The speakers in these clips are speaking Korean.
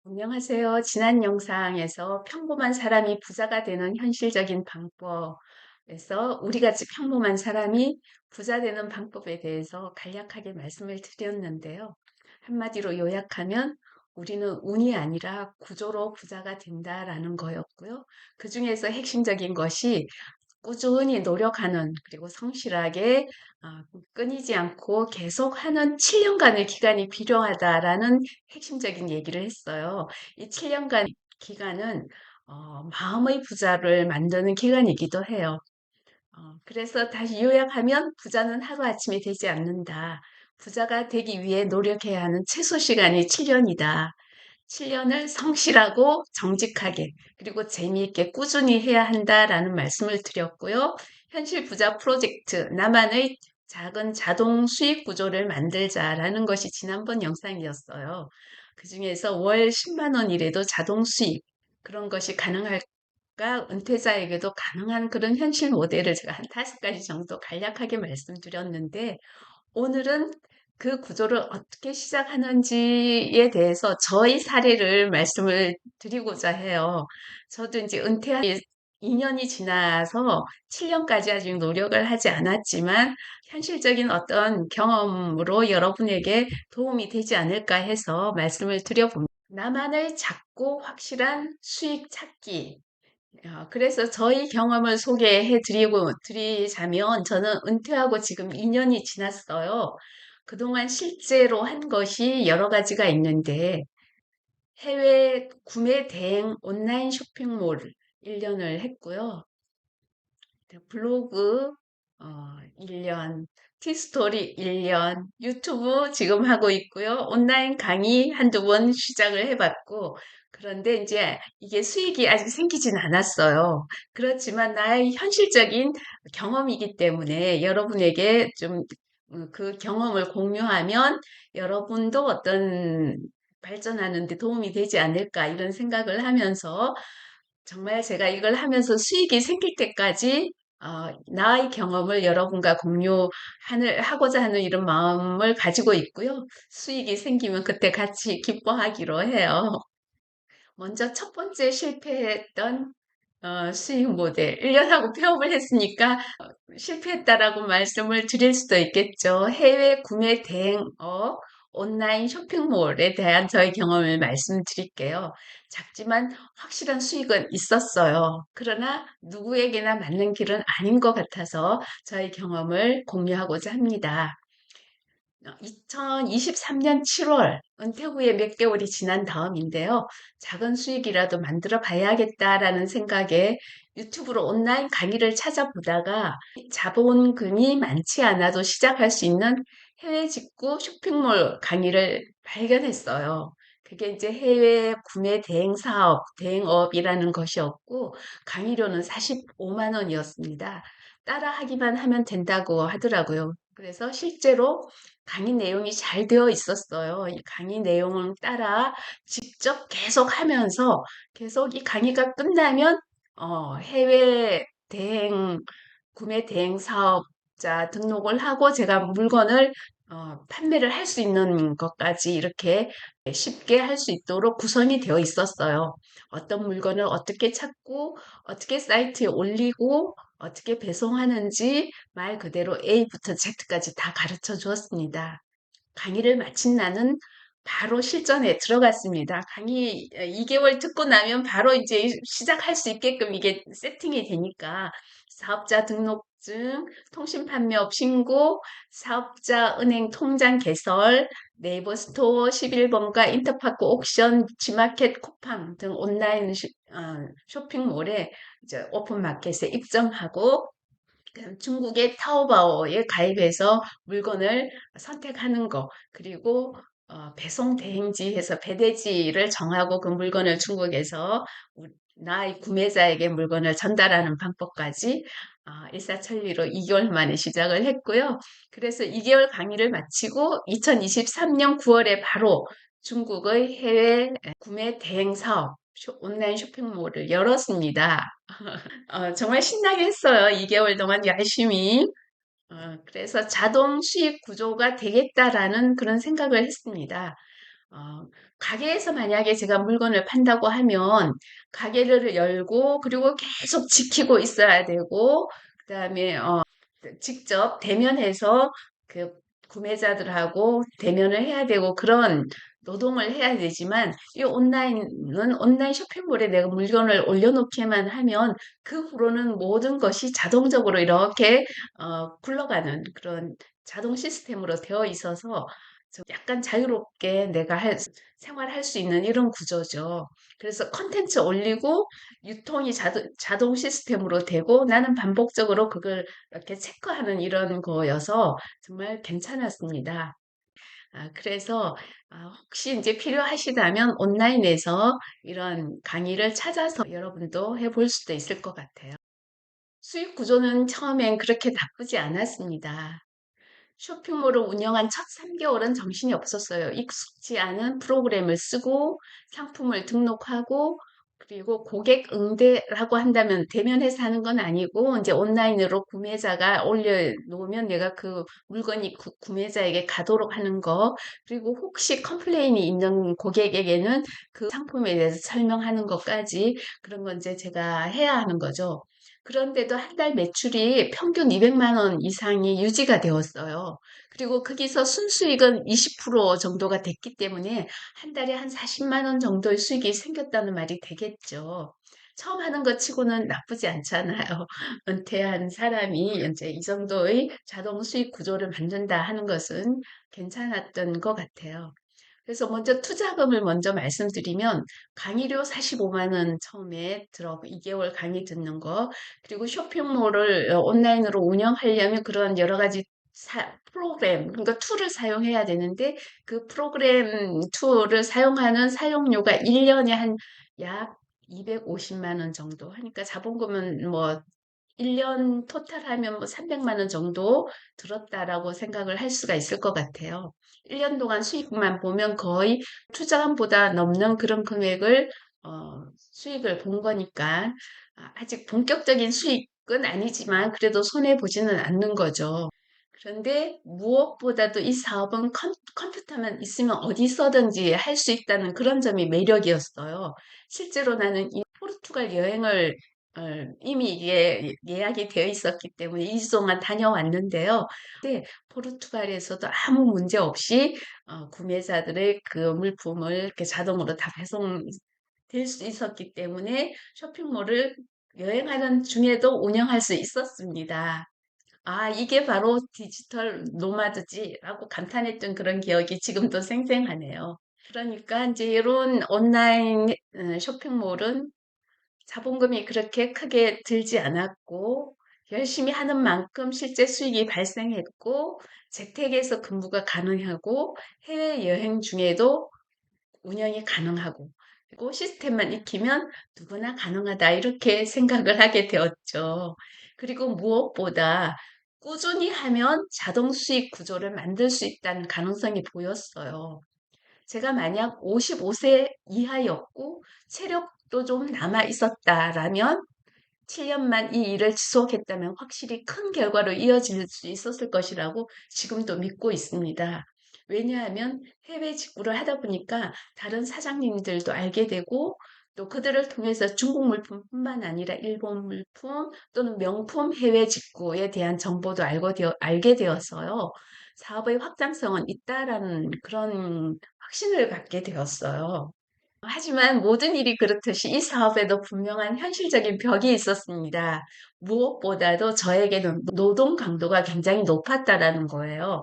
안녕하세요. 지난 영상에서 평범한 사람이 부자가 되는 현실적인 방법에서 우리 같이 평범한 사람이 부자 되는 방법에 대해서 간략하게 말씀을 드렸는데요. 한마디로 요약하면 우리는 운이 아니라 구조로 부자가 된다라는 거였고요. 그 중에서 핵심적인 것이 꾸준히 노력하는 그리고 성실하게 끊이지 않고 계속하는 7년간의 기간이 필요하다라는 핵심적인 얘기를 했어요. 이 7년간 기간은 마음의 부자를 만드는 기간이기도 해요. 그래서 다시 요약하면 부자는 하루아침에 되지 않는다. 부자가 되기 위해 노력해야 하는 최소 시간이 7년이다. 7년을 성실하고 정직하게 그리고 재미있게 꾸준히 해야 한다라는 말씀을 드렸고요. 현실 부자 프로젝트 나만의 작은 자동 수익 구조를 만들자라는 것이 지난번 영상이었어요. 그중에서 월 10만 원이라도 자동 수익 그런 것이 가능할까? 은퇴자에게도 가능한 그런 현실 모델을 제가 한 5가지 정도 간략하게 말씀드렸는데 오늘은 그 구조를 어떻게 시작하는지에 대해서 저의 사례를 말씀을 드리고자 해요. 저도 이제 은퇴한 2년이 지나서 7년까지 아직 노력을 하지 않았지만 현실적인 어떤 경험으로 여러분에게 도움이 되지 않을까 해서 말씀을 드려봅니다. 나만의 작고 확실한 수익 찾기. 그래서 저희 경험을 드리자면 저는 은퇴하고 지금 2년이 지났어요. 그동안 실제로 한 것이 여러 가지가 있는데 해외 구매 대행 온라인 쇼핑몰 1년을 했고요. 블로그 1년, 티스토리 1년, 유튜브 지금 하고 있고요. 온라인 강의 한두 번 시작을 해봤고, 그런데 이제 이게 수익이 아직 생기진 않았어요. 그렇지만 나의 현실적인 경험이기 때문에 여러분에게 좀 그 경험을 공유하면 여러분도 어떤 발전하는 데 도움이 되지 않을까 이런 생각을 하면서 정말 제가 이걸 하면서 수익이 생길 때까지 나의 경험을 여러분과 하고자 하는 이런 마음을 가지고 있고요. 수익이 생기면 그때 같이 기뻐하기로 해요. 먼저 첫 번째 실패했던 수익 모델. 1년 하고 폐업을 했으니까 실패했다라고 말씀을 드릴 수도 있겠죠. 해외 구매 대행업 온라인 쇼핑몰에 대한 저의 경험을 말씀드릴게요. 작지만 확실한 수익은 있었어요. 그러나 누구에게나 맞는 길은 아닌 것 같아서 저의 경험을 공유하고자 합니다. 2023년 7월 은퇴 후에 몇 개월이 지난 다음인데요. 작은 수익이라도 만들어 봐야겠다라는 생각에 유튜브로 온라인 강의를 찾아보다가 자본금이 많지 않아도 시작할 수 있는 해외 직구 쇼핑몰 강의를 발견했어요. 그게 이제 해외 구매 대행 사업, 대행업이라는 것이었고 강의료는 45만 원이었습니다. 따라 하기만 하면 된다고 하더라고요. 그래서 실제로 강의 내용이 잘 되어 있었어요. 이 강의 내용을 따라 직접 계속 하면서 계속 이 강의가 끝나면 해외 구매 대행 사업자 등록을 하고 제가 물건을 판매를 할 수 있는 것까지 이렇게 쉽게 할 수 있도록 구성이 되어 있었어요. 어떤 물건을 어떻게 찾고 어떻게 사이트에 올리고 어떻게 배송하는지 말 그대로 A부터 Z까지 다 가르쳐 주었습니다. 강의를 마친 나는 바로 실전에 들어갔습니다. 강의 2개월 듣고 나면 바로 이제 시작할 수 있게끔 이게 세팅이 되니까 사업자 등록증, 통신판매업 신고, 사업자 은행 통장 개설, 네이버 스토어 11번가 인터파크 옥션, 지마켓 쿠팡 등 온라인 쇼핑몰에 이제 오픈마켓에 입점하고 중국의 타오바오에 가입해서 물건을 선택하는 거, 그리고 배송 대행지에서 배대지를 정하고 그 물건을 중국에서 나의 구매자에게 물건을 전달하는 방법까지 일사천리로 2개월 만에 시작을 했고요. 그래서 2개월 강의를 마치고 2023년 9월에 바로 중국의 해외 구매 대행 사업 온라인 쇼핑몰을 열었습니다. 정말 신나게 했어요. 2개월 동안 열심히. 그래서 자동 수익 구조가 되겠다라는 그런 생각을 했습니다. 어, 가게에서 만약에 제가 물건을 판다고 하면 가게를 열고 그리고 계속 지키고 있어야 되고 그다음에 직접 대면해서 그 구매자들하고 대면을 해야 되고 그런 노동을 해야 되지만 이 온라인은 온라인 쇼핑몰에 내가 물건을 올려놓기만 하면 그 후로는 모든 것이 자동적으로 이렇게 굴러가는 그런 자동 시스템으로 되어 있어서 좀 약간 자유롭게 내가 생활할 수 있는 이런 구조죠. 그래서 컨텐츠 올리고 유통이 자동 시스템으로 되고 나는 반복적으로 그걸 이렇게 체크하는 이런 거여서 정말 괜찮았습니다. 그래서 혹시 이제 필요하시다면 온라인에서 이런 강의를 찾아서 여러분도 해볼 수도 있을 것 같아요. 수익 구조는 처음엔 그렇게 나쁘지 않았습니다. 쇼핑몰을 운영한 첫 3개월은 정신이 없었어요. 익숙지 않은 프로그램을 쓰고 상품을 등록하고 그리고 고객 응대라고 한다면 대면해서 하는 건 아니고 이제 온라인으로 구매자가 올려놓으면 내가 그 물건이 구매자에게 가도록 하는 거 그리고 혹시 컴플레인이 있는 고객에게는 그 상품에 대해서 설명하는 것까지 그런 건 이제 제가 해야 하는 거죠. 그런데도 한 달 매출이 평균 200만 원 이상이 유지가 되었어요. 그리고 거기서 순수익은 20% 정도가 됐기 때문에 한 달에 한 40만 원 정도의 수익이 생겼다는 말이 되겠죠. 처음 하는 것 치고는 나쁘지 않잖아요. 은퇴한 사람이 이제 이 정도의 자동 수익 구조를 만든다 하는 것은 괜찮았던 것 같아요. 그래서 먼저 투자금을 먼저 말씀드리면 강의료 45만 원 처음에 들어가고 2개월 강의 듣는 거 그리고 쇼핑몰을 온라인으로 운영하려면 그런 여러 가지 프로그램 그러니까 툴을 사용해야 되는데 그 프로그램 툴을 사용하는 사용료가 1년에 한 약 250만 원 정도 하니까 자본금은 뭐 1년 토탈하면 뭐 300만 원 정도 들었다라고 생각을 할 수가 있을 것 같아요. 1년 동안 수익만 보면 거의 투자금보다 넘는 그런 금액을 수익을 본 거니까 아직 본격적인 수익은 아니지만 그래도 손해 보지는 않는 거죠. 그런데 무엇보다도 이 사업은 컴퓨터만 있으면 어디서든지 할 수 있다는 그런 점이 매력이었어요. 실제로 나는 이 포르투갈 여행을 이미 이게 예약이 되어 있었기 때문에 2주 동안 다녀왔는데요. 근데 포르투갈에서도 아무 문제 없이 구매자들의 그 물품을 이렇게 자동으로 다 배송될 수 있었기 때문에 쇼핑몰을 여행하는 중에도 운영할 수 있었습니다. 이게 바로 디지털 노마드지라고 감탄했던 그런 기억이 지금도 생생하네요. 그러니까 이제 이런 온라인 쇼핑몰은 자본금이 그렇게 크게 들지 않았고 열심히 하는 만큼 실제 수익이 발생했고 재택에서 근무가 가능하고 해외여행 중에도 운영이 가능하고 그리고 시스템만 익히면 누구나 가능하다 이렇게 생각을 하게 되었죠. 그리고 무엇보다 꾸준히 하면 자동 수익 구조를 만들 수 있다는 가능성이 보였어요. 제가 만약 55세 이하였고 체력도 좀 남아 있었다라면 7년만 이 일을 지속했다면 확실히 큰 결과로 이어질 수 있었을 것이라고 지금도 믿고 있습니다. 왜냐하면 해외 직구를 하다 보니까 다른 사장님들도 알게 되고 또 그들을 통해서 중국 물품뿐만 아니라 일본 물품 또는 명품 해외 직구에 대한 정보도 알게 되었어요. 사업의 확장성은 있다라는 그런 확신을 갖게 되었어요. 하지만 모든 일이 그렇듯이 이 사업에도 분명한 현실적인 벽이 있었습니다. 무엇보다도 저에게는 노동 강도가 굉장히 높았다라는 거예요.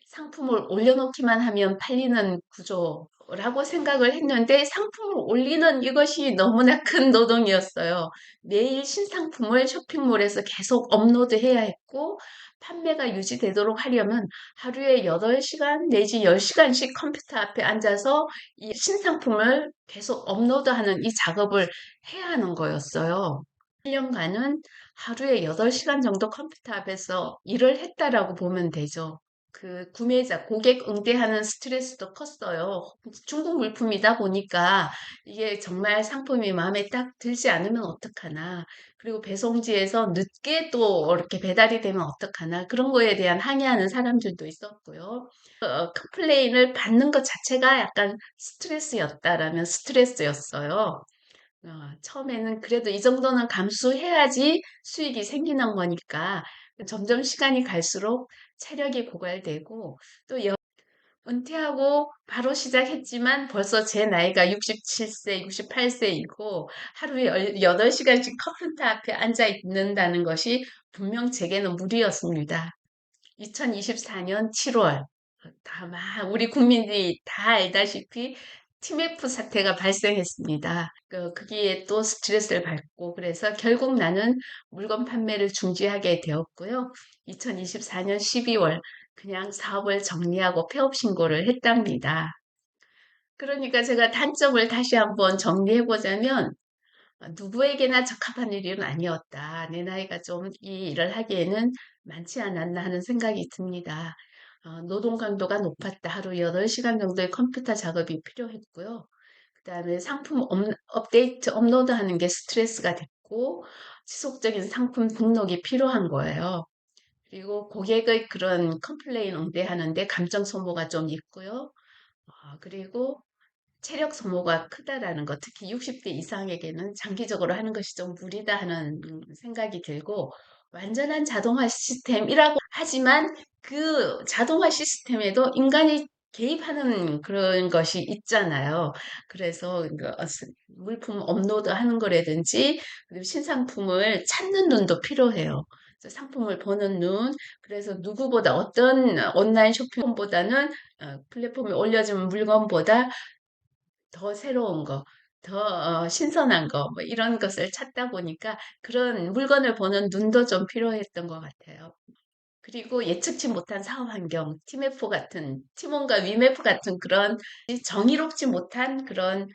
상품을 올려놓기만 하면 팔리는 구조라고 생각을 했는데 상품을 올리는 이것이 너무나 큰 노동이었어요. 매일 신상품을 쇼핑몰에서 계속 업로드해야 했고 판매가 유지되도록 하려면 하루에 8시간 내지 10시간씩 컴퓨터 앞에 앉아서 이 신상품을 계속 업로드하는 이 작업을 해야 하는 거였어요. 1년간은 하루에 8시간 정도 컴퓨터 앞에서 일을 했다라고 보면 되죠. 그 구매자, 고객 응대하는 스트레스도 컸어요. 중국 물품이다 보니까 이게 정말 상품이 마음에 딱 들지 않으면 어떡하나. 그리고 배송지에서 늦게 또 이렇게 배달이 되면 어떡하나. 그런 거에 대한 항의하는 사람들도 있었고요. 컴플레인을 받는 것 자체가 약간 스트레스였다라면 스트레스였어요. 처음에는 그래도 이 정도는 감수해야지 수익이 생기는 거니까 점점 시간이 갈수록 체력이 고갈되고 또 은퇴하고 바로 시작했지만 벌써 제 나이가 67세, 68세이고 하루에 8시간씩 컴퓨터 앞에 앉아 있는다는 것이 분명 제게는 무리였습니다. 2024년 7월 다만 우리 국민들이 다 알다시피 TMF 사태가 발생했습니다. 거기에 또 스트레스를 받고 그래서 결국 나는 물건 판매를 중지하게 되었고요. 2024년 12월 그냥 사업을 정리하고 폐업 신고를 했답니다. 그러니까 제가 단점을 다시 한번 정리해 보자면 누구에게나 적합한 일은 아니었다. 내 나이가 좀 이 일을 하기에는 많지 않았나 하는 생각이 듭니다. 노동 강도가 높았다. 하루 8시간 정도의 컴퓨터 작업이 필요했고요. 그다음에 상품 업데이트, 업로드하는 게 스트레스가 됐고, 지속적인 상품 등록이 필요한 거예요. 그리고 고객의 그런 컴플레인 응대하는데 감정 소모가 좀 있고요. 그리고 체력 소모가 크다라는 것, 특히 60대 이상에게는 장기적으로 하는 것이 좀 무리다 하는 생각이 들고, 완전한 자동화 시스템이라고 하지만 그 자동화 시스템에도 인간이 개입하는 그런 것이 있잖아요. 그래서 물품 업로드 하는 거라든지, 그리고 신상품을 찾는 눈도 필요해요. 그래서 상품을 보는 눈, 그래서 누구보다 어떤 온라인 쇼핑보다는 플랫폼에 올려진 물건보다 더 새로운 거, 더 신선한 거, 뭐 이런 것을 찾다 보니까 그런 물건을 보는 눈도 좀 필요했던 것 같아요. 그리고 예측치 못한 사업 환경, 티메프 같은, 티몬과 위메프 같은 그런 정의롭지 못한 그런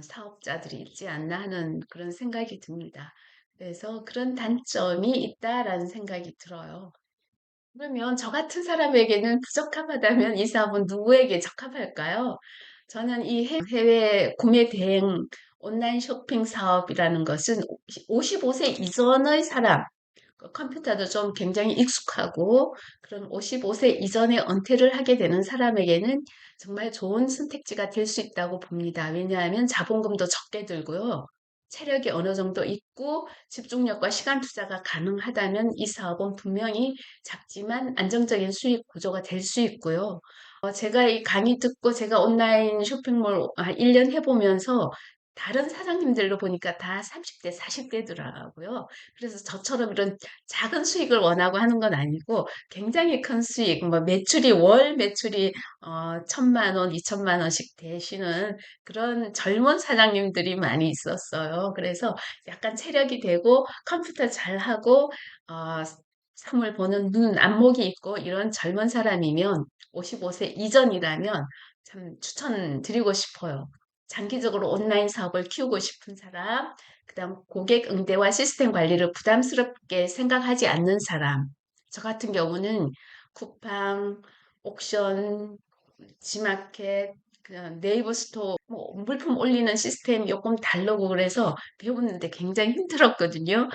사업자들이 있지 않나 하는 그런 생각이 듭니다. 그래서 그런 단점이 있다라는 생각이 들어요. 그러면 저 같은 사람에게는 부적합하다면 이 사업은 누구에게 적합할까요? 저는 이 해외 구매 대행 온라인 쇼핑 사업이라는 것은 55세 이전의 사람, 컴퓨터도 좀 굉장히 익숙하고 그런 55세 이전에 은퇴를 하게 되는 사람에게는 정말 좋은 선택지가 될 수 있다고 봅니다. 왜냐하면 자본금도 적게 들고요. 체력이 어느 정도 있고 집중력과 시간 투자가 가능하다면 이 사업은 분명히 작지만 안정적인 수익 구조가 될 수 있고요. 제가 이 강의 듣고 제가 온라인 쇼핑몰 1년 해보면서 다른 사장님들로 보니까 다 30대, 40대더라고요. 그래서 저처럼 이런 작은 수익을 원하고 하는 건 아니고 굉장히 큰 수익, 뭐 매출이 월 매출이 1,000만 원, 2천만 원씩 되시는 그런 젊은 사장님들이 많이 있었어요. 그래서 약간 체력이 되고 컴퓨터 잘하고 어, 상을 보는 눈, 안목이 있고 이런 젊은 사람이면 55세 이전이라면 참 추천드리고 싶어요. 장기적으로 온라인 사업을 키우고 싶은 사람, 그다음 고객 응대와 시스템 관리를 부담스럽게 생각하지 않는 사람. 저 같은 경우는 쿠팡, 옥션, 지마켓, 그 네이버 스토어 뭐 물품 올리는 시스템 요금 다르고 그래서 배우는데 굉장히 힘들었거든요.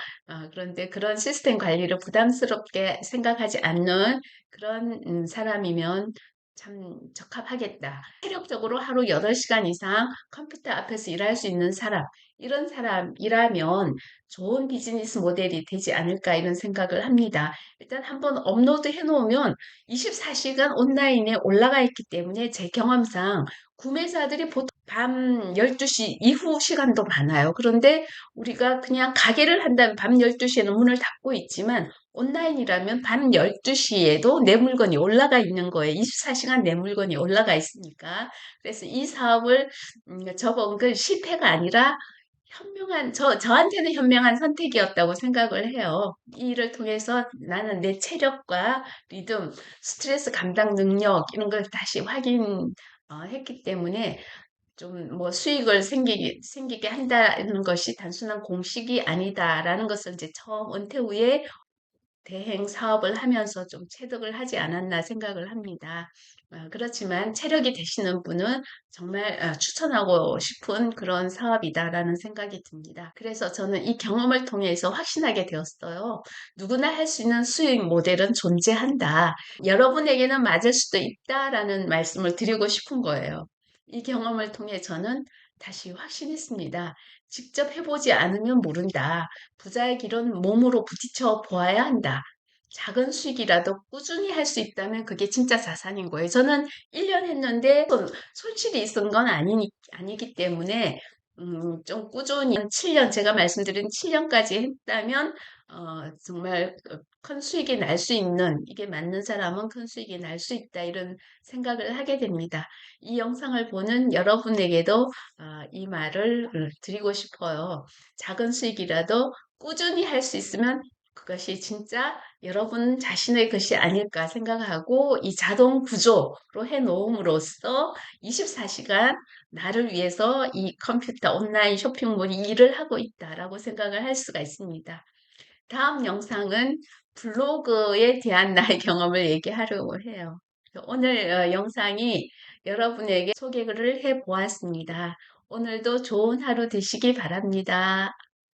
그런데 그런 시스템 관리를 부담스럽게 생각하지 않는 그런 사람이면 참 적합하겠다. 체력적으로 하루 8시간 이상 컴퓨터 앞에서 일할 수 있는 사람, 이런 사람이라면 좋은 비즈니스 모델이 되지 않을까 이런 생각을 합니다. 일단 한번 업로드 해놓으면 24시간 온라인에 올라가 있기 때문에 제 경험상 구매자들이 보통 밤 12시 이후 시간도 많아요. 그런데 우리가 그냥 가게를 한다면 밤 12시에는 문을 닫고 있지만 온라인이라면 밤 12시에도 내 물건이 올라가 있는 거예요. 24시간 내 물건이 올라가 있으니까. 그래서 이 사업을 접은 건 실패가 아니라 저한테는 현명한 선택이었다고 생각을 해요. 이 일을 통해서 나는 내 체력과 리듬, 스트레스 감당 능력, 이런 걸 다시 했기 때문에 좀 뭐 수익을 생기게 한다는 것이 단순한 공식이 아니다라는 것을 이제 처음 은퇴 후에 대행 사업을 하면서 좀 체득을 하지 않았나 생각을 합니다. 그렇지만 체력이 되시는 분은 정말 추천하고 싶은 그런 사업이다라는 생각이 듭니다. 그래서 저는 이 경험을 통해서 확신하게 되었어요. 누구나 할 수 있는 수익 모델은 존재한다. 여러분에게는 맞을 수도 있다라는 말씀을 드리고 싶은 거예요. 이 경험을 통해 저는 다시 확신했습니다. 직접 해보지 않으면 모른다. 부자의 길은 몸으로 부딪혀 보아야 한다. 작은 수익이라도 꾸준히 할 수 있다면 그게 진짜 자산인 거예요. 저는 1년 했는데 손실이 있은 건 아니기 때문에 좀 꾸준히 7년, 제가 말씀드린 7년까지 했다면 정말 큰 수익이 날 수 있는, 이게 맞는 사람은 큰 수익이 날 수 있다, 이런 생각을 하게 됩니다. 이 영상을 보는 여러분에게도 이 말을 드리고 싶어요. 작은 수익이라도 꾸준히 할 수 있으면 그것이 진짜 여러분 자신의 것이 아닐까 생각하고, 이 자동 구조로 해 놓음으로써 24시간 나를 위해서 이 컴퓨터 온라인 쇼핑몰이 일을 하고 있다라고 생각을 할 수가 있습니다. 다음 영상은 블로그에 대한 나의 경험을 얘기하려고 해요. 오늘 영상이 여러분에게 소개를 해 보았습니다. 오늘도 좋은 하루 되시기 바랍니다.